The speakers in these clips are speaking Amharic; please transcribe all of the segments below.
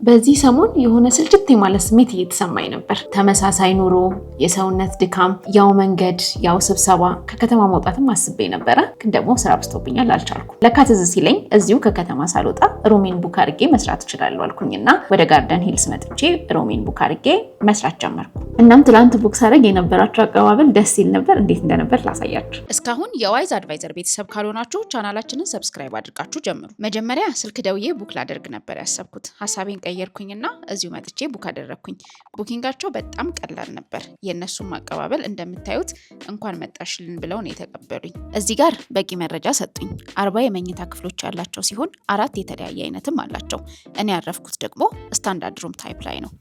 በዚህ ሰሞን የሆነ ስልችት የማለት ስሜት እየተሰማኝ ነበር። ተመሳሳይ ኑሮ፣ የሰውነት ድካም፣ ያው መንገድ፣ ያው ስብሰባ። ከከተማ መውጣትም አስቤ ነበረ፣ ግን ደግሞ ስራ በዝቶብኛል፣ አልቻልኩም። ለካ ትዝ ሲለኝ እዚሁ ከከተማ ሳልወጣ ሮሜን ቡክ አድርጌ መስራት እችላለሁ አልኩኝና ወደ ጋርደን ሂልስ መጥቼ ሮሜን ቡክ አድርጌ መስራት ጀመርኩ። እናም ትላንት ቡክ ሳደርግ የነበራቸው አቀባበል ደስ ይል ነበር። እንዴት እንደነበር ላሳያችሁ። እስካሁን የዋይዝ አድቫይዘር ቤተሰብ ካልሆናችሁ ቻናላችንን ሰብስክራይብ አድርጋችሁ ጀምሩ። መጀመሪያ ስልክ ደውዬ ቡክ ላደርግ ነበር ያሰብኩት። ሀሳቤን ቀየርኩኝና እዚሁ መጥቼ ቡክ አደረግኩኝ። ቡኪንጋቸው በጣም ቀላል ነበር። የእነሱም አቀባበል እንደምታዩት እንኳን መጣሽልን ብለው ነው የተቀበሉኝ። እዚህ ጋር በቂ መረጃ ሰጡኝ። 40 የመኝታ ክፍሎች ያላቸው ሲሆን 4 የተለያየ አይነትም አላቸው። እኔ ያረፍኩት ደግሞ ስታንዳርድ ሩም ታይፕ ላይ ነው።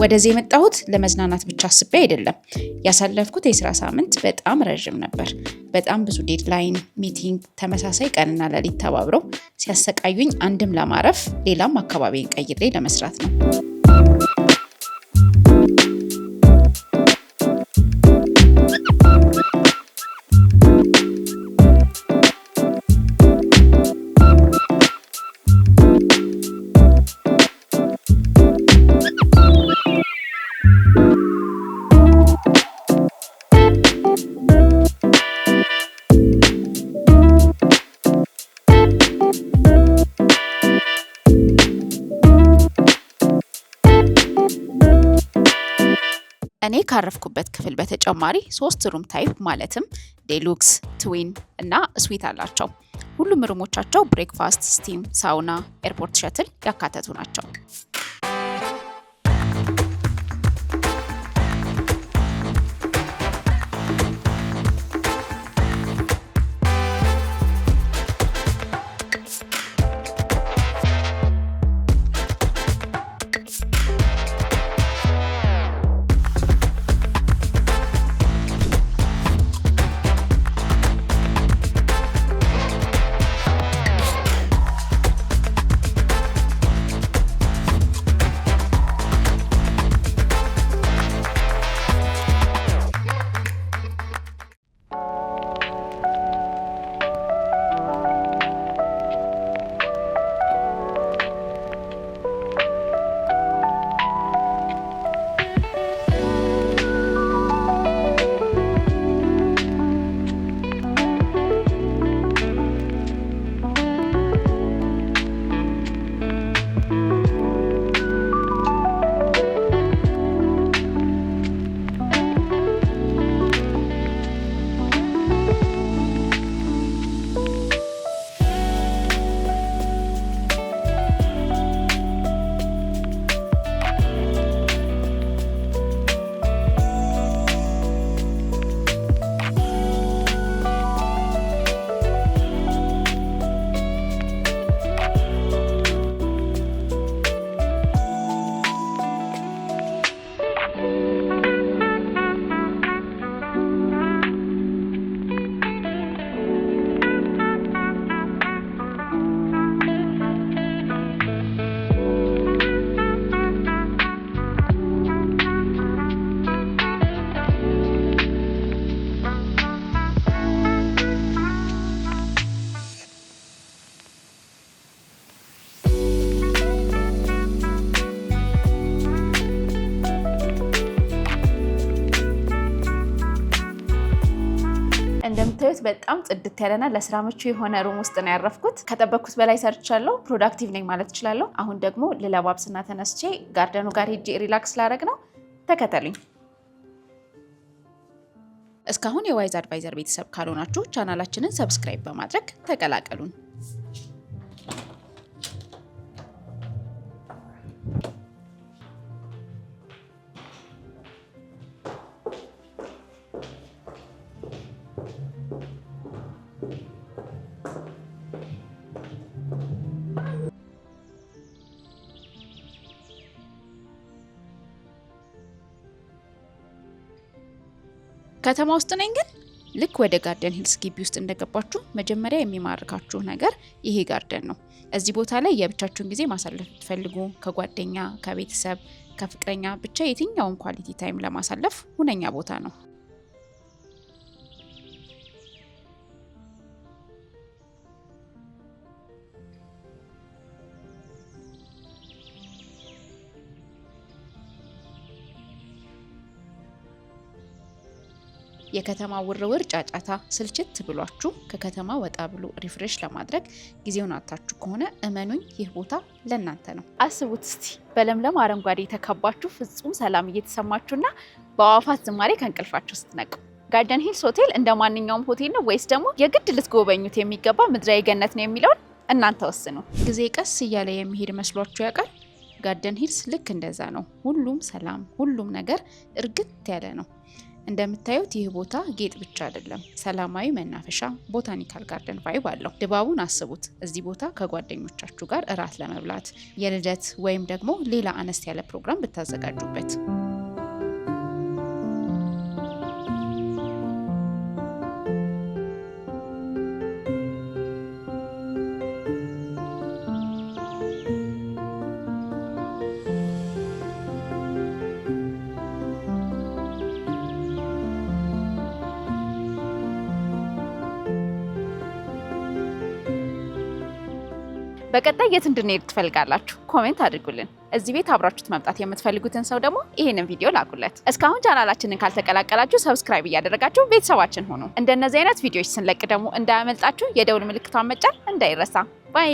ወደዚህ የመጣሁት ለመዝናናት ብቻ አስቤ አይደለም። ያሳለፍኩት የስራ ሳምንት በጣም ረዥም ነበር። በጣም ብዙ ዴድላይን፣ ሚቲንግ፣ ተመሳሳይ ቀንና ሌሊት ተባብረው ሲያሰቃዩኝ አንድም ለማረፍ ሌላም አካባቢን ቀይሬ ለመስራት ነው። እኔ ካረፍኩበት ክፍል በተጨማሪ 3 ሩም ታይፕ ማለትም ዴሉክስ፣ ትዊን እና ስዊት አላቸው። ሁሉም ሩሞቻቸው ብሬክፋስት፣ ስቲም፣ ሳውና፣ ኤርፖርት ሸትል ያካተቱ ናቸው። እንደምታዩት በጣም ጽድት ያለና ለስራ ምቹ የሆነ ሩም ውስጥ ነው ያረፍኩት። ከጠበቅኩት በላይ ሰርቻለሁ። ፕሮዳክቲቭ ነኝ ማለት እችላለሁ። አሁን ደግሞ ልለባብስና ተነስቼ ጋርደኑ ጋር ሄጄ ሪላክስ ላደርግ ነው። ተከተሉኝ። እስካሁን የዋይዝ አድቫይዘር ቤተሰብ ካልሆናችሁ ቻናላችንን ሰብስክራይብ በማድረግ ተቀላቀሉን። ከተማ ውስጥ ነኝ ግን ልክ ወደ ጋርደን ሂልስ ግቢ ውስጥ እንደገባችሁ መጀመሪያ የሚማርካችሁ ነገር ይሄ ጋርደን ነው። እዚህ ቦታ ላይ የብቻችሁን ጊዜ ማሳለፍ ብትፈልጉ ከጓደኛ፣ ከቤተሰብ፣ ከፍቅረኛ ብቻ የትኛውን ኳሊቲ ታይም ለማሳለፍ ሁነኛ ቦታ ነው። የከተማ ውርውር ጫጫታ ስልችት ብሏችሁ ከከተማ ወጣ ብሎ ሪፍሬሽ ለማድረግ ጊዜውን አጣችሁ ከሆነ እመኑኝ ይህ ቦታ ለእናንተ ነው። አስቡት እስቲ በለምለም አረንጓዴ የተከባችሁ ፍጹም ሰላም እየተሰማችሁና በአዋፋት ዝማሬ ከእንቅልፋችሁ ስትነቁ። ጋርደን ሂልስ ሆቴል እንደ ማንኛውም ሆቴል ነው ወይስ ደግሞ የግድ ልትጎበኙት የሚገባ ምድራዊ ገነት ነው የሚለውን እናንተ ወስኑ። ጊዜ ቀስ እያለ የሚሄድ መስሏችሁ ያውቃል? ጋርደን ሂልስ ልክ እንደዛ ነው። ሁሉም ሰላም፣ ሁሉም ነገር እርግጥ ያለ ነው። እንደምታዩት ይህ ቦታ ጌጥ ብቻ አይደለም፣ ሰላማዊ መናፈሻ ቦታኒካል ጋርደን ቫይብ አለው። ድባቡን አስቡት። እዚህ ቦታ ከጓደኞቻችሁ ጋር እራት ለመብላት የልደት ወይም ደግሞ ሌላ አነስ ያለ ፕሮግራም ብታዘጋጁበት። በቀጣይ የት እንድንሄድ ትፈልጋላችሁ? ኮሜንት አድርጉልን። እዚህ ቤት አብራችሁት መምጣት የምትፈልጉትን ሰው ደግሞ ይሄንን ቪዲዮ ላኩለት። እስካሁን ቻናላችንን ካልተቀላቀላችሁ ሰብስክራይብ እያደረጋችሁ ቤተሰባችን ሆኑ። እንደነዚህ አይነት ቪዲዮዎች ስንለቅ ደግሞ እንዳያመልጣችሁ የደውል ምልክቷን መጫን እንዳይረሳ። ባይ